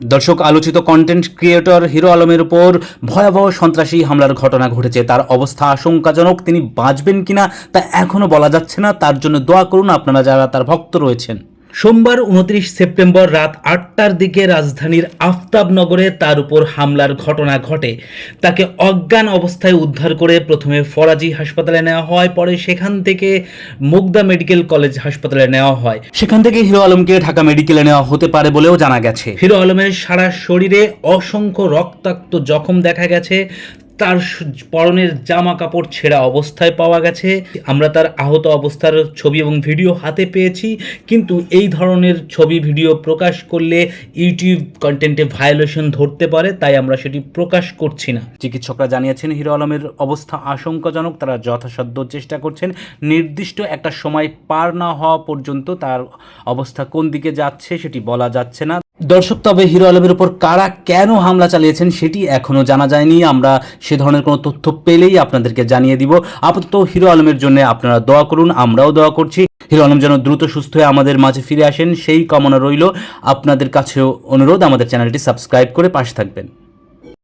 দর্শক, আলোচিত content creator hero আলমের উপর ভয়াবহ সন্ত্রাসী হামলার ঘটনা ঘটেছে। তার অবস্থা আশঙ্কাজনক। তিনি বাঁচবেন কিনা তা এখনও বলা যাচ্ছে না। তার জন্য দোয়া করুন আপনারা যারা তার ভক্ত রয়েছেন। সোমবার 29 সেপ্টেম্বর রাত 8টার দিকে রাজধানীর আফতাবনগরে তার উপর হামলার ঘটনা ঘটে। তাকে অজ্ঞান অবস্থায় উদ্ধার করে প্রথমে ফরাজি হাসপাতালে নেওয়া হয়, পরে সেখান থেকে মুগদা মেডিকেল কলেজ হাসপাতালে নেওয়া হয়। সেখান থেকে হিরো আলমকে ঢাকা মেডিকেলে নেওয়া হতে পারে বলেও জানা গেছে। হিরো আলমের সারা শরীরে অসংখ্য রক্তাক্ত জখম দেখা গেছে। তার পরনের জামা কাপড় ছেঁড়া অবস্থায় পাওয়া গেছে। আমরা তার আহত অবস্থার ছবি এবং ভিডিও হাতে পেয়েছি, কিন্তু এই ধরনের ছবি ভিডিও প্রকাশ করলে ইউটিউব কন্টেন্টে ভায়োলেশন ধরতে পারে, তাই আমরা সেটি প্রকাশ করছি না। চিকিৎসকরা জানিয়েছেন হিরো আলমের অবস্থা আশঙ্কাজনক। তারা যথাসাধ্য চেষ্টা করছেন। নির্দিষ্ট একটা সময় পার না হওয়া পর্যন্ত তার অবস্থা কোন দিকে যাচ্ছে সেটি বলা যাচ্ছে না। দর্শক, তবে হিরো আলমের উপর কারা কেন হামলা চালিয়েছেন সেটি এখনও জানা যায়নি। আমরা সে ধরনের কোনো তথ্য পেলেই আপনাদেরকে জানিয়ে দিব। আপাতত হিরো আলমের জন্য আপনারা দোয়া করুন, আমরাও দোয়া করছি। হিরো আলম যেন দ্রুত সুস্থ হয়ে আমাদের মাঝে ফিরে আসেন সেই কামনা রইল। আপনাদের কাছেও অনুরোধ, আমাদের চ্যানেলটি সাবস্ক্রাইব করে পাশে থাকবেন।